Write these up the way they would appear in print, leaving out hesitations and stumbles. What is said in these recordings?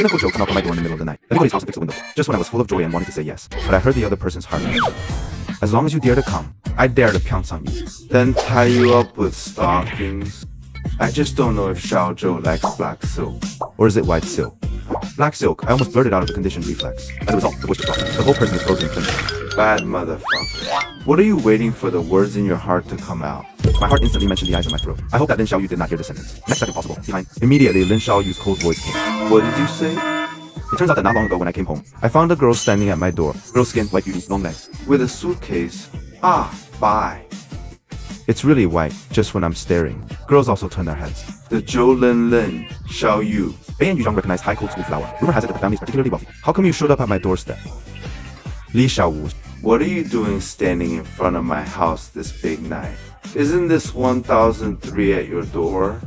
cynical joke knocked on my door in the middle of the night. Let me go to his house and fix the window. Just when I was full of joy and wanted to say yes, but I heard the other person's heart. As long as you dare to come, I dare to pounce on you. Then tie you up with stockings. I just don't know if Xiaozhou likes black silk. Or is it white silk? Black silk. I almost blurted out of the conditioned reflex. As a result, the voice was dropped. The whole person is frozen in clinch. Bad motherfucker. What are you waiting for the words in your heart to come out? My heart instantly mentioned the eyes in my throat. I hope that Lin Xiaoyu did not hear the sentence. Next second possible. Behind. Immediately, Lin Xiaoyu's cold voice came. What did you say? It turns out that not long ago when I came home, I found a girl standing at my door. Girl skin, white beauty, long legs. With a suitcase. Ah, bye. It's really white, just when I'm staring. Girls also turn their heads. The Zhou Lin Xiaoyu. Bei and Yuzhong recognized high cold school flower. Rumor has it that the family is particularly wealthy. How come you showed up at my doorstep? Li Xiaowu. What are you doing standing in front of my house this big night? Isn't this 1003 at your door?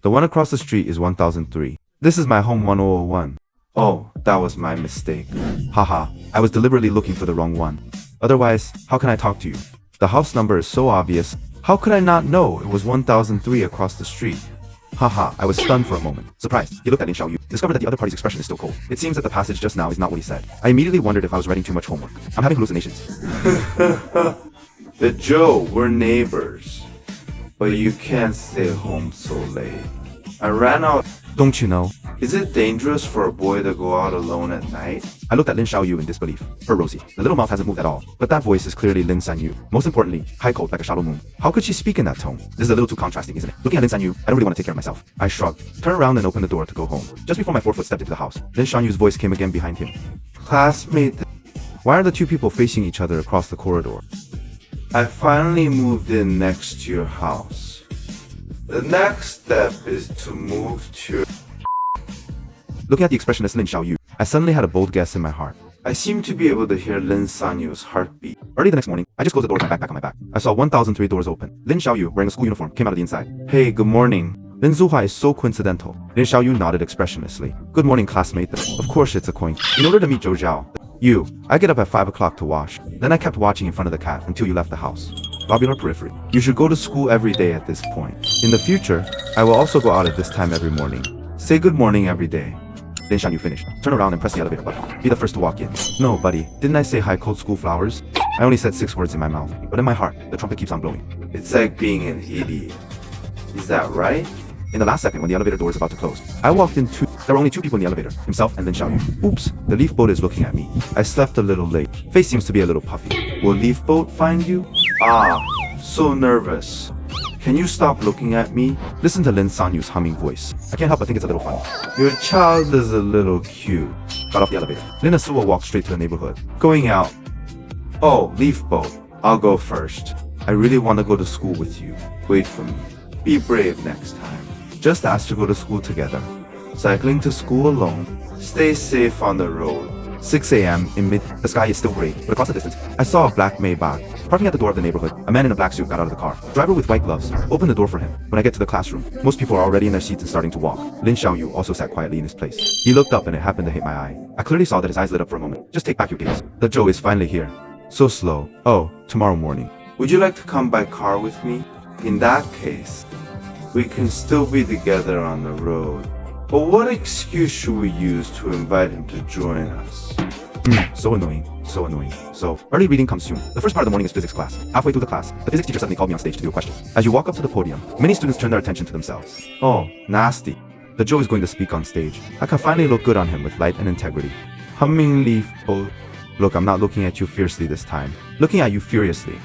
The one across the street is 1003. This is my home 1001. Oh, that was my mistake. Haha, I was deliberately looking for the wrong one. Otherwise, how can I talk to you? The house number is so obvious. How could I not know it was 1003 across the street? Haha, I was stunned for a moment. Surprised, he looked at Lin Xiaoyu, discovered that the other party's expression is still cold. It seems that the passage just now is not what he said. I immediately wondered if I was writing too much homework. I'm having hallucinations. The Joe, we're neighbors. But you can't stay home so late. I ran out. Don't you know? Is it dangerous for a boy to go out alone at night? I looked at Lin Xiaoyu in disbelief. Her Rosie. The little mouth hasn't moved at all. But that voice is clearly Lin Sanyu. Most importantly, high cold like a shallow moon. How could she speak in that tone? This is a little too contrasting, isn't it? Looking at Lin Sanyu, I don't really want to take care of myself. I shrugged, turned around and opened the door to go home. Just before my forefoot stepped into the house, Lin Xiaoyu's voice came again behind him. Classmate. Why are the two people facing each other across the corridor? I finally moved in next to your house. The next step is to move to your... Looking at the expressionless Lin Xiaoyu, I suddenly had a bold guess in my heart. I seem to be able to hear Lin Sanyu's heartbeat. Early the next morning, I just closed the door with my backpack on my back. I saw 1003 doors open. Lin Xiaoyu, wearing a school uniform, came out of the inside. Hey, good morning. Lin Zuhua is so coincidental. Lin Xiaoyu nodded expressionlessly. Good morning, classmate. Of course it's a coin. In order to meet Zhou Zhao, I get up at 5 o'clock to wash. Then I kept watching in front of the cat until you left the house. Lobular periphery. You should go to school every day at this point. In the future, I will also go out at this time every morning. Say good morning every day. Lin Xiaoyu finished. Turn around and press the elevator button. Be the first to walk in. No, buddy. Didn't I say high cold school flowers? I only said 6 words in my mouth. But in my heart, the trumpet keeps on blowing. It's like being an idiot. Is that right? In the last second when the elevator door is about to close, I walked in two. There were only 2 people in the elevator, himself and Lin Xiaoyu. Oops, the leaf boat is looking at me. I slept a little late. Face seems to be a little puffy. Will leaf boat find you? Ah, so nervous. Can you stop looking at me? Listen to Lin Sanyu's humming voice. I can't help but think it's a little funny. Your child is a little cute. Got off the elevator. Lin Asua walked straight to the neighborhood. Going out. Oh, leaf boat. I'll go first. I really want to go to school with you. Wait for me. Be brave next time. Just ask to go to school together. Cycling to school alone. Stay safe on the road. 6 a.m. in mid. The sky is still gray, but across the distance, I saw a black Maybach. Parking at the door of the neighborhood, a man in a black suit got out of the car. Driver with white gloves opened the door for him. When I get to the classroom, most people are already in their seats and starting to walk. Lin Xiaoyu also sat quietly in his place. He looked up and it happened to hit my eye. I clearly saw that his eyes lit up for a moment. Just take back your gaze. The Joe is finally here. So slow. Oh, tomorrow morning. Would you like to come by car with me? In that case, we can still be together on the road. But what excuse should we use to invite him to join us? So annoying. So annoying. So, early reading comes soon. The first part of the morning is physics class. Halfway through the class, the physics teacher suddenly called me on stage to do a question. As you walk up to the podium, many students turn their attention to themselves. Oh, nasty. The Joe is going to speak on stage. I can finally look good on him with light and integrity. Humming leaf boat. Look, I'm not looking at you fiercely this time. Looking at you furiously.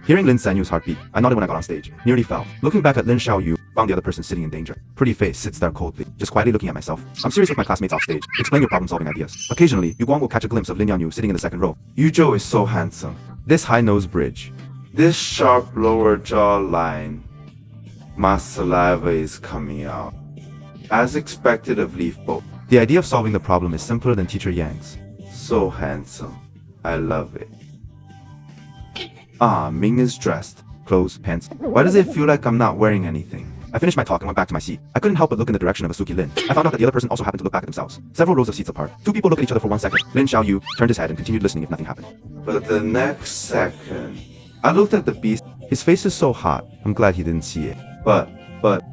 Hearing Lin Sanyu's heartbeat, I nodded when I got on stage. Nearly fell. Looking back at Lin Xiaoyu, found the other person sitting in danger. Pretty face sits there coldly, just quietly looking at myself. I'm serious with my classmates off stage. Explain your problem-solving ideas. Occasionally, Yu Guang will catch a glimpse of Lin Yanyu sitting in the second row. Yu Zhou is so handsome. This high nose bridge. This sharp lower jaw line. My saliva is coming out. As expected of Leaf Boat. The idea of solving the problem is simpler than Teacher Yang's. So handsome. I love it. Ah, Ming is dressed. Clothes, pants. Why does it feel like I'm not wearing anything? I finished my talk and went back to my seat. I couldn't help but look in the direction of Asuki Lin. I found out that the other person also happened to look back at themselves. Several rows of seats apart. 2 people look at each other for 1 second. Lin Xiaoyu turned his head and continued listening if nothing happened. But the next second, I looked at the beast. His face is so hot. I'm glad he didn't see it. But,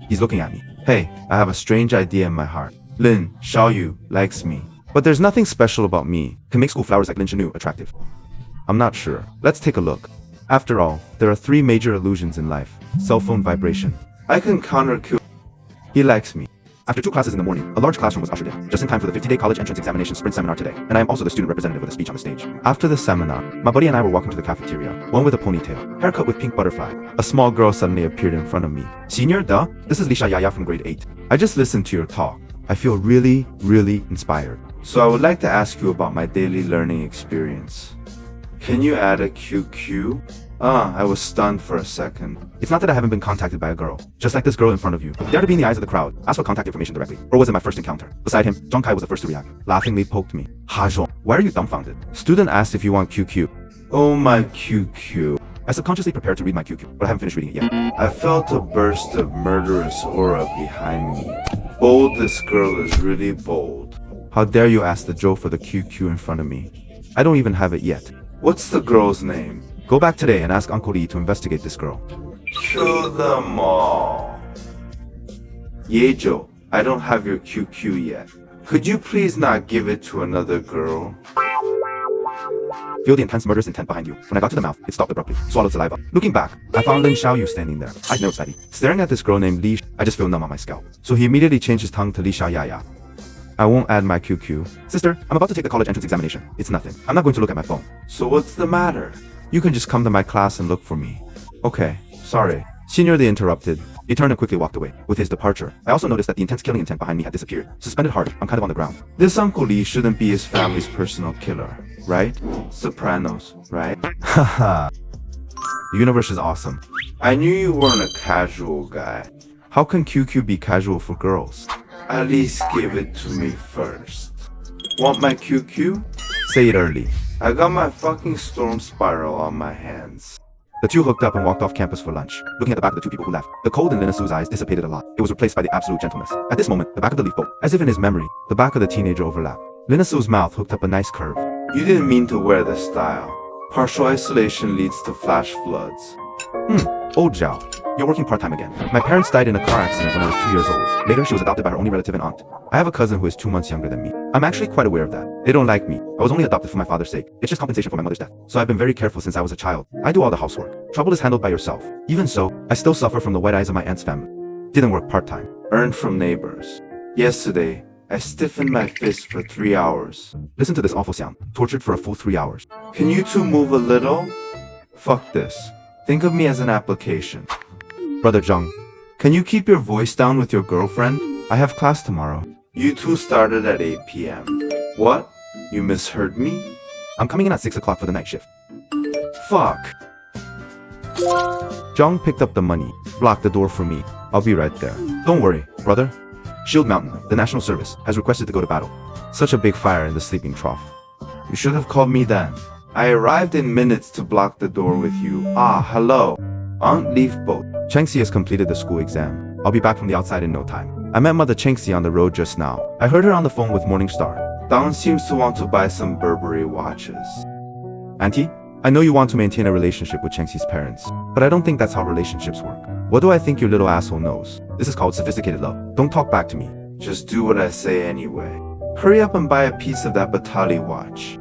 he's looking at me. Hey, I have a strange idea in my heart. Lin Xiaoyu likes me. But there's nothing special about me. Can make school flowers like Lin Shinu attractive. I'm not sure. Let's take a look. After all, there are 3 major illusions in life. Cell phone vibration. I can counter Q. He likes me. After 2 classes in the morning, a large classroom was ushered in, just in time for the 50-day college entrance examination sprint seminar today, and I am also the student representative with a speech on the stage. After the seminar, my buddy and I were walking to the cafeteria, one with a ponytail, haircut with pink butterfly. A small girl suddenly appeared in front of me. Senior, this is Lisha Yaya from grade 8. I just listened to your talk. I feel really inspired. So I would like to ask you about my daily learning experience. Can you add a QQ? I was stunned for a second. It's not that I haven't been contacted by a girl. Just like this girl in front of you. Dare to be in the eyes of the crowd. Ask for contact information directly. Or was it my first encounter? Beside him, Zhong Kai was the first to react. Laughingly poked me. Ha Zhong, why are you dumbfounded? Student asked if you want QQ. Oh, my QQ. I subconsciously prepared to read my QQ, but I haven't finished reading it yet. I felt a burst of murderous aura behind me. Bold, this girl is really bold. How dare you ask the Joe for the QQ in front of me? I don't even have it yet. What's the girl's name? Go back today and ask Uncle Lee to investigate this girl. Kill them all. Yejo, I don't have your QQ yet. Could you please not give it to another girl? Feel the intense murderous intent behind you. When I got to the mouth, it stopped abruptly, swallowed saliva. Looking back, I found Lin Xiaoyu standing there. Eyes narrowed slightly, staring at this girl named Li. I just feel numb on my scalp. So he immediately changed his tongue to Li Xiaoyaya. I won't add my QQ. Sister, I'm about to take the college entrance examination. It's nothing. I'm not going to look at my phone. So what's the matter? You can just come to my class and look for me. Okay, sorry. Senior, they interrupted. He turned and quickly walked away. With his departure, I also noticed that the intense killing intent behind me had disappeared. Suspended hard, I'm kind of on the ground. This Uncle Lee shouldn't be his family's personal killer, right? Sopranos, right? Haha. The universe is awesome. I knew you weren't a casual guy. How can QQ be casual for girls? At least give it to me first. Want my QQ? Say it early. I got my fucking storm spiral on my hands. The 2 hooked up and walked off campus for lunch, looking at the back of the 2 people who left. The cold in Linasu's eyes dissipated a lot. It was replaced by the absolute gentleness. At this moment, the back of the leaf boat, as if in his memory, the back of the teenager overlapped. Linasu's mouth hooked up a nice curve. You didn't mean to wear this style. Partial isolation leads to flash floods. Old Zhao. You're working part-time again. My parents died in a car accident when I was 2 years old. Later, she was adopted by her only relative and aunt. I have a cousin who is 2 months younger than me. I'm actually quite aware of that. They don't like me. I was only adopted for my father's sake. It's just compensation for my mother's death. So I've been very careful since I was a child. I do all the housework. Trouble is handled by yourself. Even so, I still suffer from the white eyes of my aunt's family. Didn't work part-time. Earned from neighbors. Yesterday, I stiffened my fist for 3 hours. Listen to this awful sound. Tortured for a full 3 hours. Can you 2 move a little? Fuck this. Think of me as an application. Brother Zhang, can you keep your voice down with your girlfriend? I have class tomorrow. You 2 started at 8 p.m. What? You misheard me? I'm coming in at 6 o'clock for the night shift. Fuck. Zhang picked up the money, blocked the door for me. I'll be right there. Don't worry, brother. Shield Mountain, the National Service, has requested to go to battle. Such a big fire in the sleeping trough. You should have called me then. I arrived in minutes to block the door with you. Hello. Aunt Leaf Boat. Chengxi has completed the school exam. I'll be back from the outside in no time. I met Mother Chengxi on the road just now. I heard her on the phone with Morningstar. Dawn seems to want to buy some Burberry watches. Auntie, I know you want to maintain a relationship with Chengxi's parents, but I don't think that's how relationships work. What do I think your little asshole knows? This is called sophisticated love. Don't talk back to me. Just do what I say anyway. Hurry up and buy a piece of that Batali watch.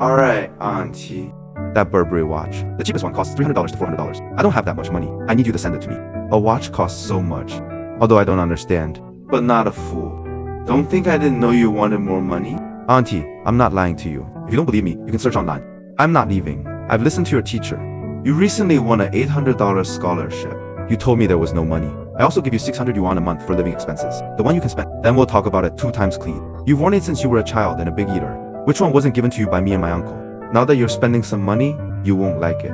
Alright, Auntie. That Burberry watch. The cheapest one costs $300 to $400. I don't have that much money. I need you to send it to me. A watch costs so much. Although I don't understand. But not a fool. Don't think I didn't know you wanted more money? Auntie, I'm not lying to you. If you don't believe me, you can search online. I'm not leaving. I've listened to your teacher. You recently won an $800 scholarship. You told me there was no money. I also give you 600 yuan a month for living expenses. The one you can spend. Then we'll talk about it 2 times clean. You've worn it since you were a child and a big eater. Which one wasn't given to you by me and my uncle? Now that you're spending some money, you won't like it.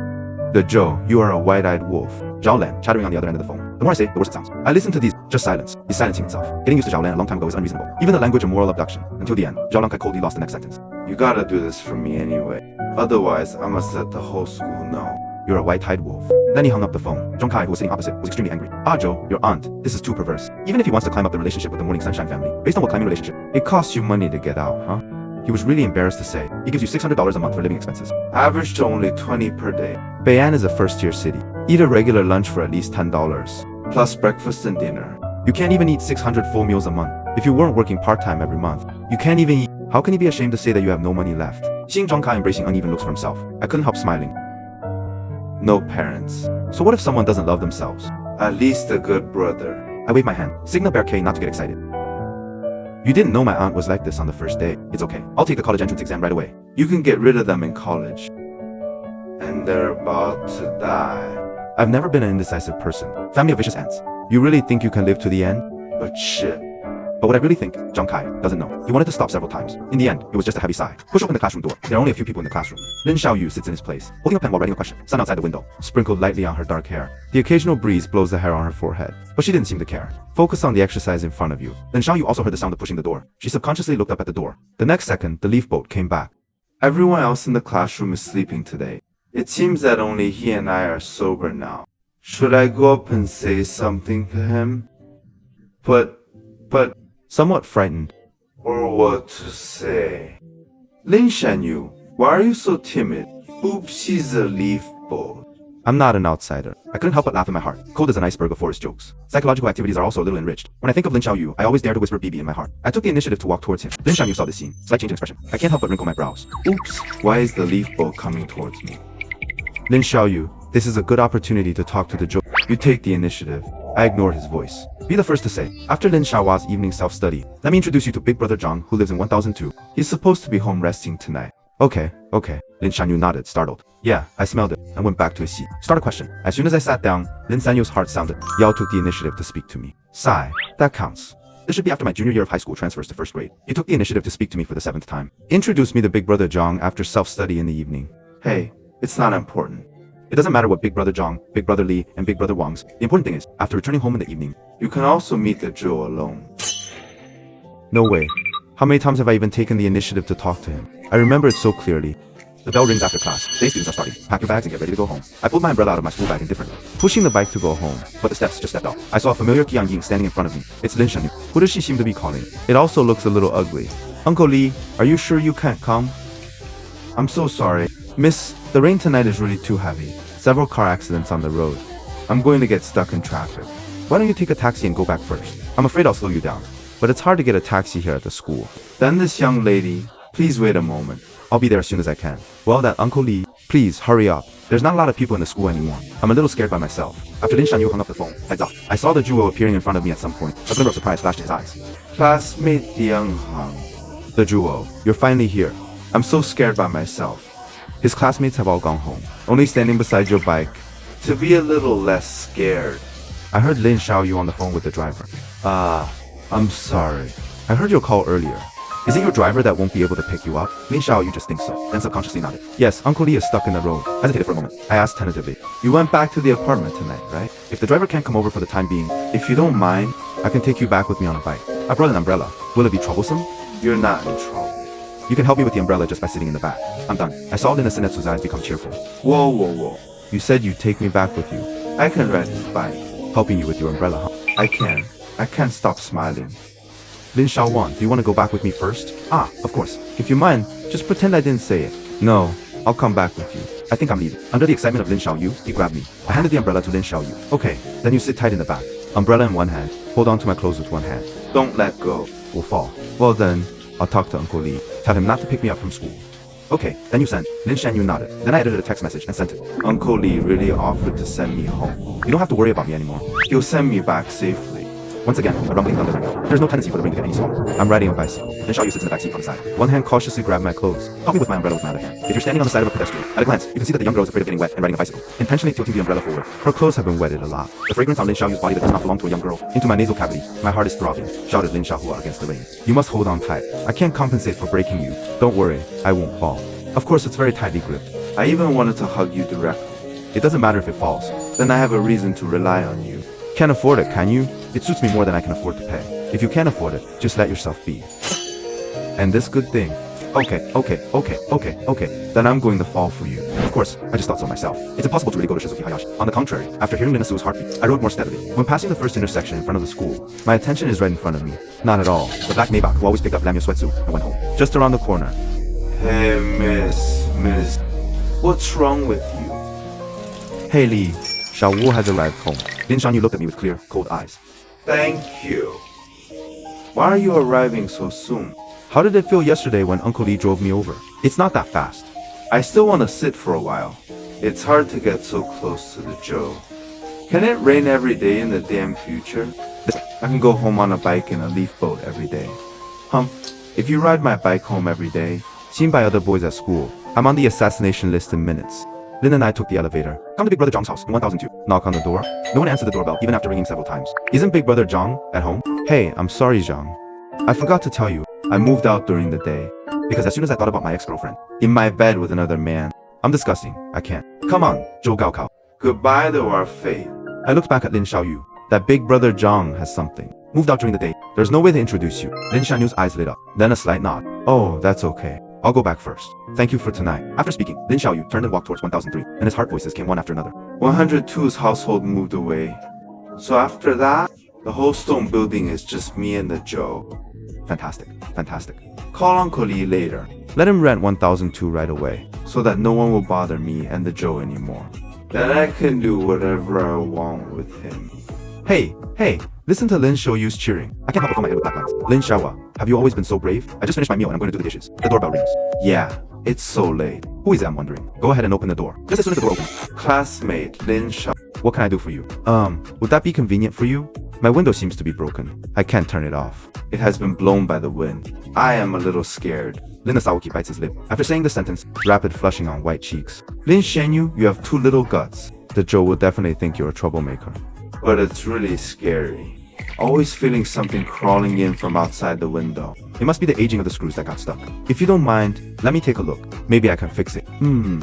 The Joe, you are a white-eyed wolf. Zhao Lan, chattering on the other end of the phone. The more I say, the worse it sounds. I listen to these, just silence. He's silencing himself. Getting used to Zhao Lan a long time ago is unreasonable. Even the language of moral abduction. Until the end, Zhao Lan coldly lost the next sentence. You gotta do this for me anyway. Otherwise, I must let the whole school know. You're a white-eyed wolf. Then he hung up the phone. Zhong Kai, who was sitting opposite, was extremely angry. Joe, your aunt, this is too perverse. Even if he wants to climb up the relationship with the Morning Sunshine family, based on what climbing relationship? It costs you money to get out, huh? He was really embarrassed to say. He gives you $600 a month for living expenses. Average to only $20 per day. Bei'an is a first-tier city. Eat a regular lunch for at least $10. plus breakfast and dinner. You can't even eat 600 full meals a month. If you weren't working part-time every month, you can't even eat. How can you be ashamed to say that you have no money left? Seeing Zhang Kai embracing uneven looks for himself, I couldn't help smiling. No parents. So what if someone doesn't love themselves? At least a good brother. I waved my hand, signal Bear K not to get excited. You didn't know my aunt was like this on the first day. It's okay. I'll take the college entrance exam right away. You can get rid of them in college. And they're about to die. I've never been an indecisive person. Family of vicious ants. You really think you can live to the end? But shit. But what I really think, Zhang Kai doesn't know. He wanted to stop several times. In the end, it was just a heavy sigh. Push open the classroom door. There are only a few people in the classroom. Lin Xiaoyu sits in his place, holding a pen while writing a question. Sun outside the window, sprinkled lightly on her dark hair. The occasional breeze blows the hair on her forehead, but she didn't seem to care. Focus on the exercise in front of you. Lin Xiaoyu also heard the sound of pushing the door. She subconsciously looked up at the door. The next second, the leaf boat came back. Everyone else in the classroom is sleeping today. It seems that only he and I are sober now. Should I go up and say something to him? But, somewhat frightened. Or what to say? Lin Shanyu, why are you so timid? Oops, she's a leaf boat. I'm not an outsider. I couldn't help but laugh in my heart, cold as an iceberg of forest jokes. Psychological activities are also a little enriched. When I think of Lin Xiaoyu, I always dare to whisper BB in my heart. I took the initiative to walk towards him. Lin Xiaoyu saw this scene, slight change in expression. I can't help but wrinkle my brows. Oops, why is the leaf boat coming towards me? Lin Xiaoyu, this is a good opportunity to talk to the joke. You take the initiative. I ignored his voice. Be the first to say, after Lin Xiaohua's evening self-study, let me introduce you to Big Brother Zhang, who lives in 1002. He's supposed to be home resting tonight. Okay. Lin Shanyu nodded, startled. Yeah, I smelled it, and went back to his seat. Start a question. As soon as I sat down, Lin Sanyu's heart sounded. Yao took the initiative to speak to me. Sigh. That counts. This should be after my junior year of high school transfers to first grade. He took the initiative to speak to me for the 7th time. Introduced me to Big Brother Zhang after self-study in the evening. Hey, it's not important. It doesn't matter what Big Brother Zhang, Big Brother Li, and Big Brother Wang's. The important thing is, after returning home in the evening, you can also meet the Joe alone. No way. How many times have I even taken the initiative to talk to him? I remember it so clearly. The bell rings after class. Day students are starting. Pack your bags and get ready to go home. I pulled my umbrella out of my school bag indifferently, pushing the bike to go home, but the steps just stepped off. I saw a familiar Qiang Ying standing in front of me. It's Lin Shanyu. Who does she seem to be calling? It also looks a little ugly. Uncle Li, are you sure you can't come? I'm so sorry. Miss, the rain tonight is really too heavy. Several car accidents on the road. I'm going to get stuck in traffic. Why don't you take a taxi and go back first? I'm afraid I'll slow you down. But it's hard to get a taxi here at the school. Then this young lady, please wait a moment. I'll be there as soon as I can. Well, that Uncle Li, please hurry up. There's not a lot of people in the school anymore. I'm a little scared by myself. After Lin Shanyu hung up the phone, heads up, I saw the duo appearing in front of me at some point. A glimmer of surprise flashed in his eyes. Classmate Liang Hang. The duo, you're finally here. I'm so scared by myself. His classmates have all gone home, only standing beside your bike. To be a little less scared. I heard Lin Xiaoyu on the phone with the driver. I'm sorry. I heard your call earlier. Is it your driver that won't be able to pick you up? Lin Xiaoyu just thinks so, then subconsciously nodded. Yes, Uncle Li is stuck in the road. Hesitated for a moment. I asked tentatively. You went back to the apartment tonight, right? If the driver can't come over for the time being, if you don't mind, I can take you back with me on a bike. I brought an umbrella. Will it be troublesome? You're not in trouble. You can help me with the umbrella just by sitting in the back. I'm done. I saw Lina Sinetsu's eyes become cheerful. Whoa. You said you'd take me back with you. I can ride this bike. Helping you with your umbrella, huh? I can. I can't stop smiling. Lin Xiaowan, do you want to go back with me first? Of course. If you mind, just pretend I didn't say it. No, I'll come back with you. I think I'm leaving. Under the excitement of Lin Xiaoyu, he grabbed me. I handed the umbrella to Lin Xiaoyu. Okay, then you sit tight in the back. Umbrella in one hand. Hold on to my clothes with one hand. Don't let go. We'll fall. Well then, I'll talk to Uncle Li. Tell him not to pick me up from school. Okay, then you send. Lin Shanyu nodded. Then I edited a text message and sent it. Uncle Li really offered to send me home. You don't have to worry about me anymore. He'll send me back safely. Once again, a rumbling thunder rang. There's no tendency for the rain to get any smaller. I'm riding a bicycle. Lin Xiaoyu sits in the back seat on the side. One hand cautiously grabbed my clothes. Help me with my umbrella with my other hand. If you're standing on the side of a pedestrian, at a glance, you can see that the young girl is afraid of getting wet and riding a bicycle, intentionally tilting the umbrella forward. Her clothes have been wetted a lot. The fragrance on Lin Xiaoyu's body that does not belong to a young girl. Into my nasal cavity. My heart is throbbing, shouted Lin Xiaohua against the rain. You must hold on tight. I can't compensate for breaking you. Don't worry, I won't fall. Of course, it's very tightly gripped. I even wanted to hug you directly. It doesn't matter if it falls. Then I have a reason to rely on you. Can't afford it, can you? It suits me more than I can afford to pay. If you can't afford it, just let yourself be. And this good thing. Okay. Then I'm going to fall for you. Of course, I just thought so myself. It's impossible to really go to Shizuki Hayashi. On the contrary, after hearing Lin Su's heartbeat, I rode more steadily. When passing the first intersection in front of the school, my attention is right in front of me. Not at all. The black Maybach who always picked up Lamio Sweatsuit and went home. Just around the corner. Hey, miss. What's wrong with you? Hey, Lee. Xiao Wu has arrived home. Lin Xiaoyu looked at me with clear, cold eyes. Thank you. Why are you arriving so soon? How did it feel yesterday when Uncle Li drove me over? It's not that fast. I still want to sit for a while. It's hard to get so close to the Joe. Can it rain every day in the damn future? I can go home on a bike in a leaf boat every day. Humph, if you ride my bike home every day, seen by other boys at school, I'm on the assassination list in minutes. Lin and I took the elevator. Come to Big Brother Zhang's house in 1002. Knock on the door. No one answered the doorbell even after ringing several times. Isn't Big Brother Zhang at home? Hey, I'm sorry, Zhang. I forgot to tell you, I moved out during the day. Because as soon as I thought about my ex-girlfriend, in my bed with another man, I'm disgusting. I can't. Come on, Zhou Gaokao. Goodbye to our fate. I looked back at Lin Xiaoyu. That Big Brother Zhang has something. Moved out during the day. There's no way to introduce you. Lin Xiaoyu's eyes lit up. Then a slight nod. Oh, that's okay. I'll go back first. Thank you for tonight. After speaking, Lin Xiaoyu turned and walked towards 1003, and his heart voices came one after another. 102's household moved away. So after that, the whole stone building is just me and the Joe. Fantastic. Fantastic. Call Uncle Li later. Let him rent 1002 right away, so that no one will bother me and the Joe anymore. Then I can do whatever I want with him. Hey, listen to Lin Xiaoyu's cheering. I can't help but fill my head with black lines. Lin Xiaowa, have you always been so brave? I just finished my meal and I'm going to do the dishes. The doorbell rings. Yeah, it's so late. Who is it, I'm wondering? Go ahead and open the door. Just as soon as the door opens. Classmate, Lin Xiao. What can I do for you? Would that be convenient for you? My window seems to be broken. I can't turn it off. It has been blown by the wind. I am a little scared. Lin Saoki bites his lip. After saying the sentence, rapid flushing on white cheeks. Lin Shenyu, you have too little guts. The Joe will definitely think you're a troublemaker. But it's really scary. Always feeling something crawling in from outside the window. It must be the aging of the screws that got stuck. If you don't mind, let me take a look. Maybe I can fix it.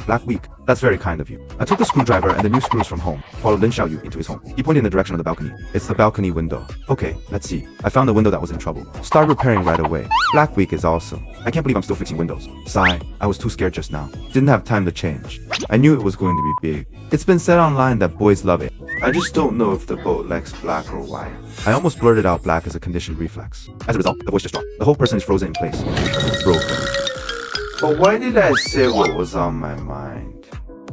Black week. That's very kind of you. I took the screwdriver and the new screws from home. Followed Lin Xiaoyu into his home. He pointed in the direction of the balcony. It's the balcony window. Okay, let's see. I found the window that was in trouble. Start repairing right away. Black week is awesome. I can't believe I'm still fixing windows. Sigh. I was too scared just now. Didn't have time to change. I knew it was going to be big. It's been said online that boys love it. I just don't know if the boat likes black or white. I almost blurted out black as a conditioned reflex. As a result, the voice just dropped. The whole person is frozen in place. Broken. But why did I say what was on my mind?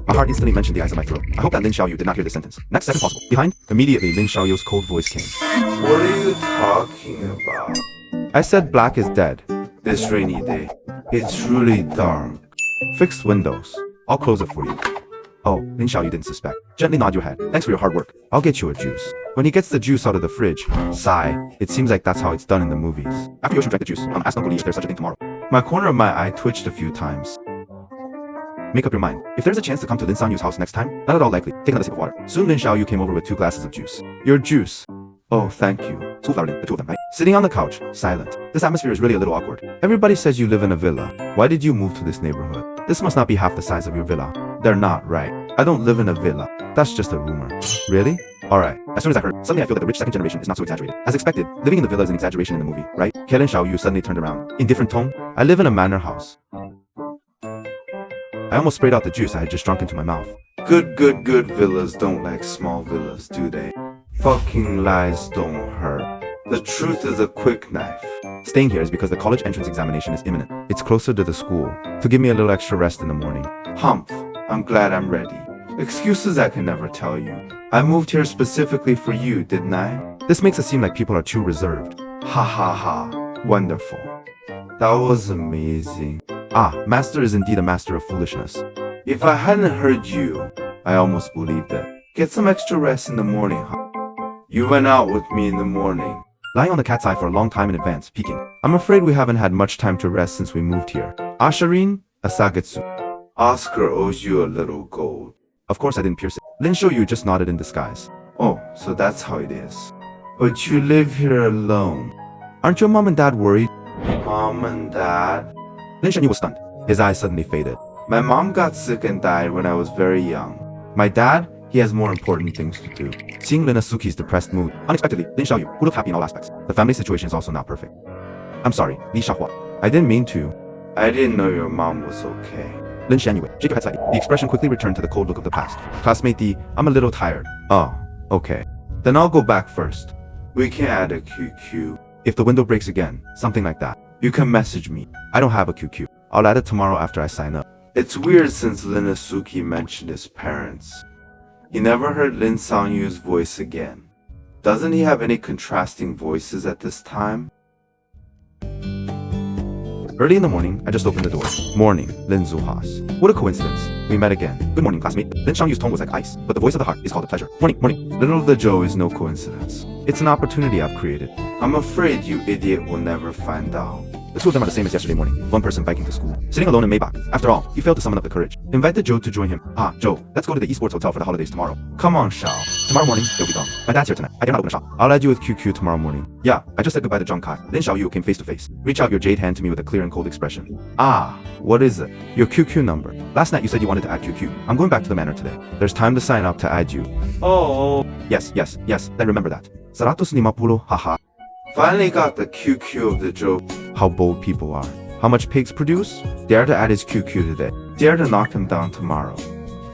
My heart instantly mentioned the eyes of my throat. I hope that Lin Xiaoyu did not hear this sentence. Next second possible. Behind, immediately Lin Xiaoyu's cold voice came. What are you talking about? I said black is dead. This rainy day. It's really dark. Fixed windows. I'll close it for you. Oh, Lin Xiaoyu didn't suspect. Gently nod your head. Thanks for your hard work. I'll get you a juice. When he gets the juice out of the fridge, sigh. It seems like that's how it's done in the movies. After Yoshi drank the juice, ask Uncle Li if there's such a thing tomorrow. My corner of my eye twitched a few times. Make up your mind. If there's a chance to come to Lin Sanyu's house next time, not at all likely. Take another sip of water. Soon Lin Xiaoyu came over with 2 glasses of juice. Your juice. Oh, thank you. The two of them, right? Sitting on the couch, silent. This atmosphere is really a little awkward. Everybody says you live in a villa. Why did you move to this neighborhood? This must not be half the size of your villa. They're not, right? I don't live in a villa. That's just a rumor. Really? Alright. As soon as I heard, suddenly I feel that the rich second generation is not so exaggerated. As expected, living in the villa is an exaggeration in the movie, right? Lin Xiaoyu suddenly turned around. In different tone, I live in a manor house. I almost sprayed out the juice I had just drunk into my mouth. Good villas don't like small villas, do they? Fucking lies don't hurt. The truth is a quick knife. Staying here is because the college entrance examination is imminent. It's closer to the school, to give me a little extra rest in the morning. Humph, I'm glad I'm ready. Excuses I can never tell you. I moved here specifically for you, didn't I? This makes it seem like people are too reserved. Ha ha ha. Wonderful. That was amazing. Ah, master is indeed a master of foolishness. If I hadn't heard you, I almost believed it. Get some extra rest in the morning, huh? You went out with me in the morning. Lying on the cat's eye for a long time in advance, peeking. I'm afraid we haven't had much time to rest since we moved here. Ashirin, Asagetsu. Oscar owes you a little gold. Of course I didn't pierce it. Lin Xiaoyu just nodded in disguise. Oh, so that's how it is. But you live here alone. Aren't your mom and dad worried? Mom and dad? Lin Xiaoyu was stunned. His eyes suddenly faded. My mom got sick and died when I was very young. My dad? He has more important things to do. Seeing Lin Asuki's depressed mood, unexpectedly, Lin Xiaoyu, who looked happy in all aspects. The family situation is also not perfect. I'm sorry, Li Xiaohua. I didn't mean to. I didn't know your mom was okay. Lin Xianyue, shake your head slightly. The expression quickly returned to the cold look of the past. Classmate D, I'm a little tired. Oh, okay. Then I'll go back first. We can add a QQ. If the window breaks again, something like that, you can message me. I don't have a QQ. I'll add it tomorrow after I sign up. It's weird since Lin Asuki mentioned his parents. He never heard Lin Sangyu's voice again. Doesn't he have any contrasting voices at this time? Early in the morning, I just opened the door. Morning, Lin Zuhas. What a coincidence. We met again. Good morning, classmate. Lin Xiaoyu's tone was like ice, but the voice of the heart is called a pleasure. Morning, morning. Little the Joe is no coincidence. It's an opportunity I've created. I'm afraid you idiot will never find out. The two of them are the same as yesterday morning. One person biking to school. Sitting alone in Maybach. After all, he failed to summon up the courage. Invited Joe to join him. Joe, let's go to the esports hotel for the holidays tomorrow. Come on, Shao. Tomorrow morning, he'll be gone. My dad's here tonight. I dare not open a shop. I'll add you with QQ tomorrow morning. Yeah, I just said goodbye to Zhang Kai. Then Xiaoyu came face to face. Reach out your jade hand to me with a clear and cold expression. What is it? Your QQ number. Last night you said you wanted to add QQ. I'm going back to the manor today. There's time to sign up to add you. Oh. Yes. Then remember that. 150, haha. Finally got the QQ of the Joe. How bold people are. How much pigs produce? Dare to add his QQ today. Dare to knock him down tomorrow.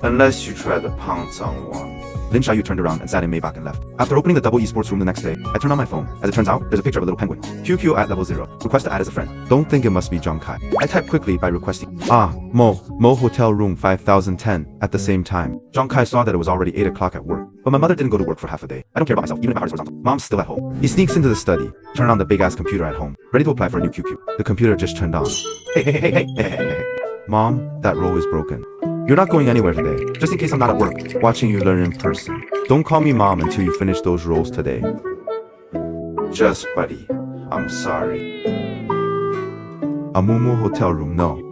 Unless you try to pounce on one. Lin Xiaoyu turned around and sat in Maybach and left. After opening the double esports room the next day, I turned on my phone. As it turns out, there's a picture of a little penguin. QQ at level 0. Request to add as a friend. Don't think it must be Zhang Kai. I typed quickly by requesting, Mo hotel room 5010 at the same time. Zhang Kai saw that it was already 8 o'clock at work. But my mother didn't go to work for half a day. I don't care about myself, even if my heart is horizontal. Mom's still at home. He sneaks into the study, turned on the big ass computer at home, ready to apply for a new QQ. The computer just turned on. Hey. Mom, that roll is broken. You're not going anywhere today. Just in case I'm not at work, watching you learn in person. Don't call me mom until you finish those rolls today. Just buddy, I'm sorry. Amumu hotel room, no.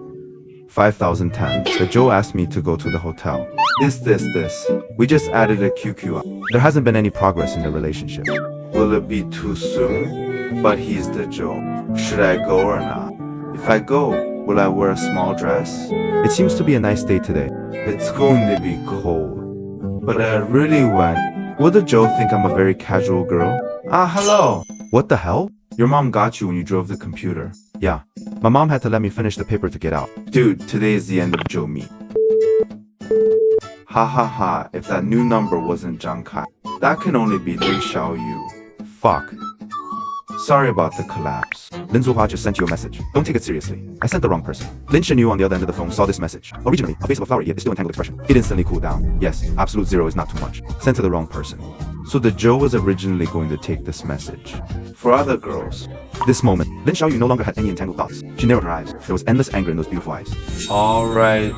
5010. The Joe asked me to go to the hotel. This. We just added a QQ up. There hasn't been any progress in the relationship. Will it be too soon? But he's the Joe. Should I go or not? If I go, will I wear a small dress? It seems to be a nice day today. It's going to be cold. But I really went. Will the Joe think I'm a very casual girl? Hello. What the hell? Your mom got you when you drove the computer. Yeah. My mom had to let me finish the paper to get out. Dude, today is the end of Joe meet. Ha. If that new number wasn't Zhang Kai, that can only be Lin Xiaoyu. Fuck. Sorry about the collapse. Lin Zuhua just sent you a message. Don't take it seriously. I sent the wrong person. Lin Shenyu on the other end of the phone saw this message. Originally, a face of a flower yet is still entangled expression. It instantly cooled down. Yes, absolute 0 is not too much. Sent to the wrong person. So the Joe was originally going to take this message. For other girls. This moment, Lin Xiaoyu no longer had any entangled thoughts. She narrowed her eyes. There was endless anger in those beautiful eyes. Alright.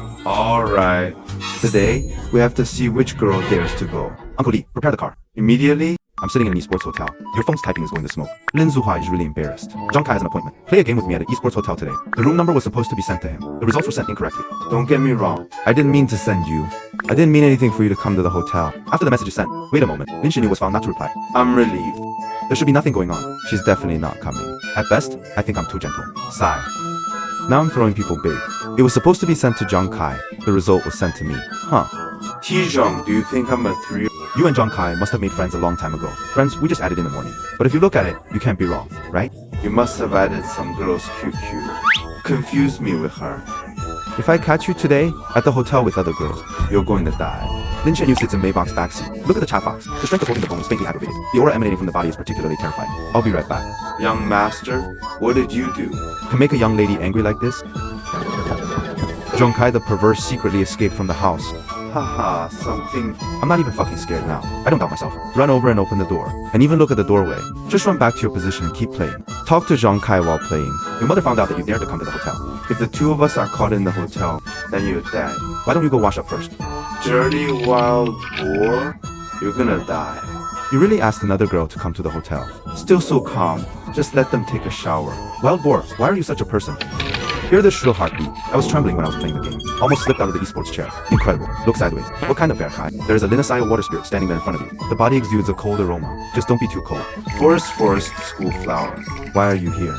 Today, we have to see which girl dares to go. Uncle Lee, prepare the car. Immediately? I'm sitting in an esports hotel. Your phone's typing is going to smoke. Lin Zuhua is really embarrassed. Zhang Kai has an appointment. Play a game with me at an esports hotel today. The room number was supposed to be sent to him. The results were sent incorrectly. Don't get me wrong. I didn't mean to send you. I didn't mean anything for you to come to the hotel. After the message is sent, wait a moment. Lin Shenyu was found not to reply. I'm relieved. There should be nothing going on. She's definitely not coming. At best, I think I'm too gentle. Sigh. Now I'm throwing people big. It was supposed to be sent to Zhang Kai. The result was sent to me. T-Zhong, do you think I'm a 3? You and Zhang Kai must have made friends a long time ago. Friends we just added in the morning. But if you look at it, you can't be wrong, right? You must have added some girl's QQ. Confused me with her. If I catch you today at the hotel with other girls, you're going to die. Lin Shenyu sits in Maybach's backseat. Look at the chat box. The strength of holding the phone is faintly aggravated. The aura emanating from the body is particularly terrifying. I'll be right back. Young master, what did you do? To make a young lady angry like this? Zhang Kai the perverse secretly escaped from the house. Haha, something. I'm not even fucking scared now. I don't doubt myself. Run over and open the door. And even look at the doorway. Just run back to your position and keep playing. Talk to Zhang Kai while playing. Your mother found out that you dared to come to the hotel. If the two of us are caught in the hotel, then you're dead. Why don't you go wash up first? Dirty wild boar? You're gonna die. You really asked another girl to come to the hotel. Still so calm. Just let them take a shower. Wild boar, why are you such a person? Hear the shrill heartbeat. I was trembling when I was playing the game. Almost slipped out of the esports chair. Incredible. Look sideways. What kind of bear, Kai? There is a Linusaya water spirit standing there in front of you. The body exudes a cold aroma. Just don't be too cold. Forest, school flower. Why are you here?